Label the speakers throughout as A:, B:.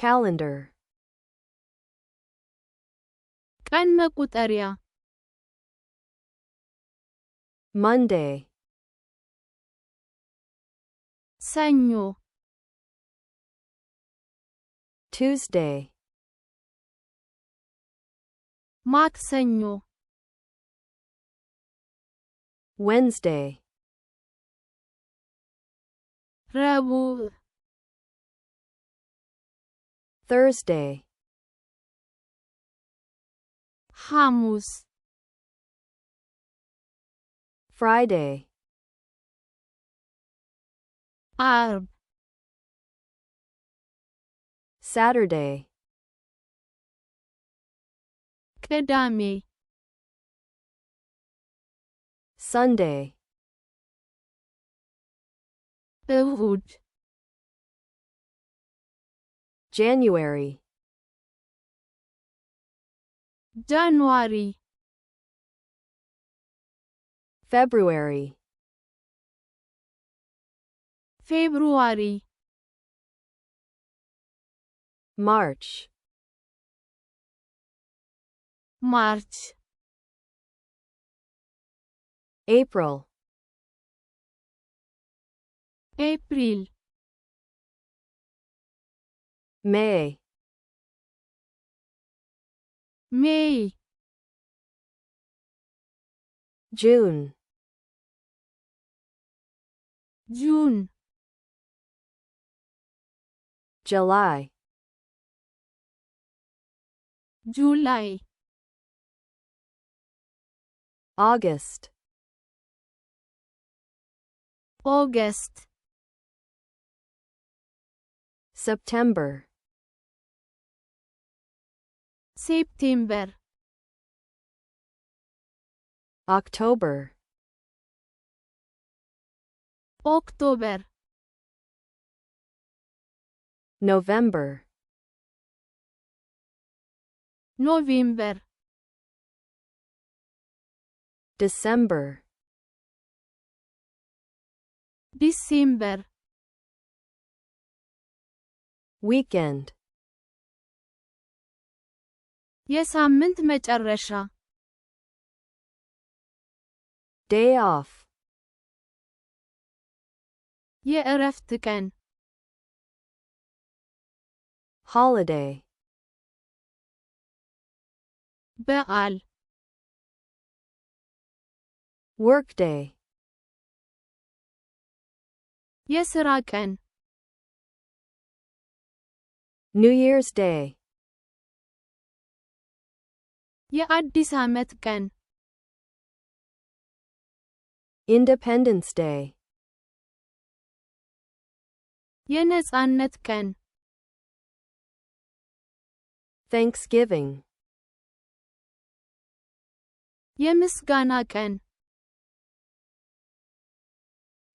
A: calendar
B: ቀን መቁጠሪያ
A: Monday
B: ሰኞ
A: Tuesday
B: ማክሰኞ
A: Wednesday
B: ረቡዕ
A: Thursday
B: ሐሙስ
A: Friday
B: ዓርብ
A: Saturday
B: ቅዳሜ
A: Sunday
B: እሁድ
A: January
B: ጃንዋሪ
A: February
B: ፌብሩዋሪ
A: March
B: ማርች
A: April
B: ኤፕሪል
A: May
B: ሜይ
A: June
B: ጁን
A: July
B: ጁላይ
A: August
B: ኦገስት
A: September
B: ሴፕቴምበር
A: October
B: ኦክቶበር
A: November
B: ኖቬምበር
A: December
B: ዲሴምበር
A: Weekend
B: የሳምንት መጨረሻ
A: Day off
B: የእረፍት ቀን
A: Holiday
B: በዓል
A: Workday
B: የሥራ ቀን
A: New Year's Day
B: የአዲስ ዓመት ቀን
A: Independence Day
B: የነጻነት ቀን
A: Thanksgiving
B: የምስጋና ቀን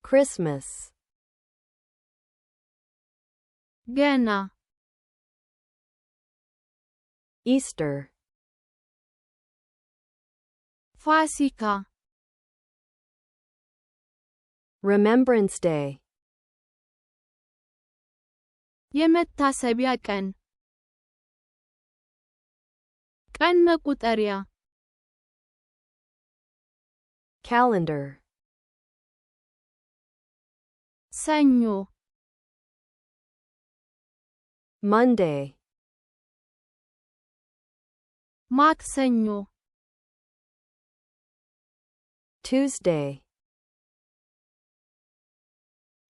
A: Christmas
B: ገና
A: Easter
B: ፋሲካ
A: Remembrance Day
B: የመታሰቢያ ቀን ቀን መቁጠሪያ
A: Calendar
B: ሰኞ
A: Monday
B: ማክሰኞ
A: Tuesday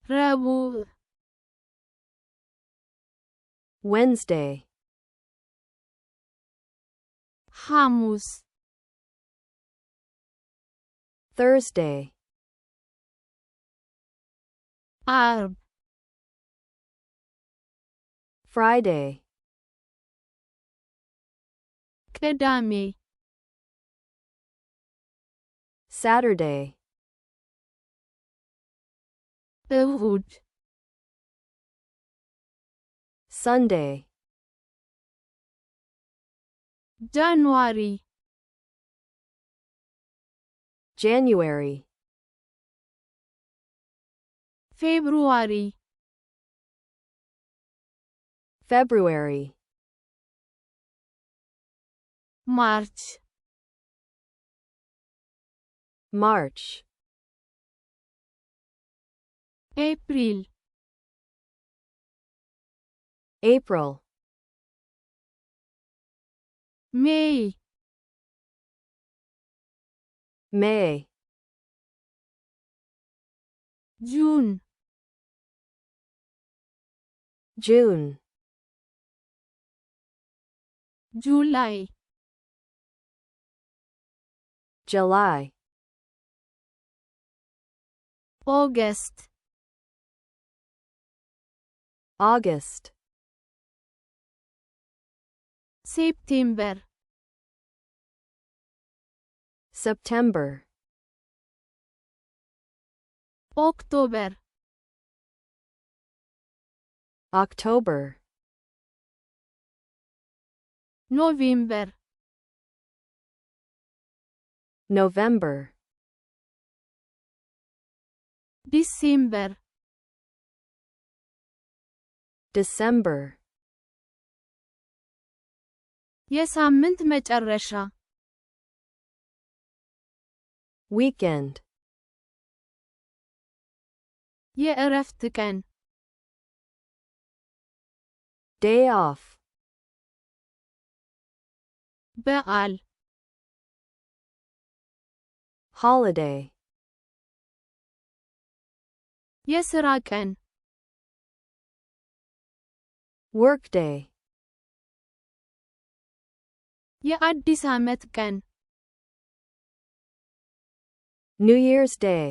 B: ረቡዕ
A: Wednesday
B: ሐሙስ
A: Thursday
B: ዓርብ
A: Friday
B: ቅዳሜ
A: Saturday
B: እሁድ
A: Sunday
B: ጃንዋሪ
A: January
B: ፌብሩዋሪ
A: February,
B: March,
A: March,
B: April,
A: April,
B: May,
A: May,
B: June,
A: June,
B: July,
A: July,
B: August,
A: August,
B: September,
A: September,
B: October,
A: October,
B: November,
A: November,
B: December,
A: December,
B: የሳምንት መጨረሻ
A: weekend,
B: የእረፍት ቀን
A: day off,
B: በዓል
A: holiday,
B: የሥራ ቀን
A: workday,
B: የአዲስ ዓመት ቀን
A: New Year's Day,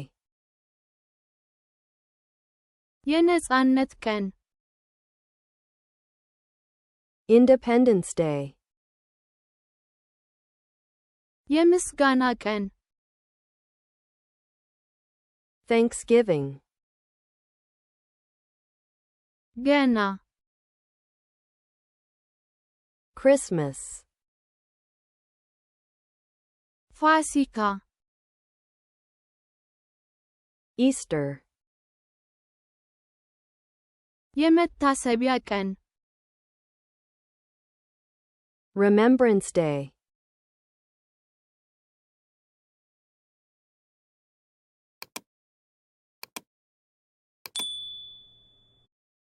B: የነጻነት ቀን
A: Independence Day,
B: የምስጋና ቀን
A: Thanksgiving,
B: ገና
A: Christmas,
B: ፋሲካ
A: Easter,
B: የመታሰቢያ ቀን
A: Remembrance Day,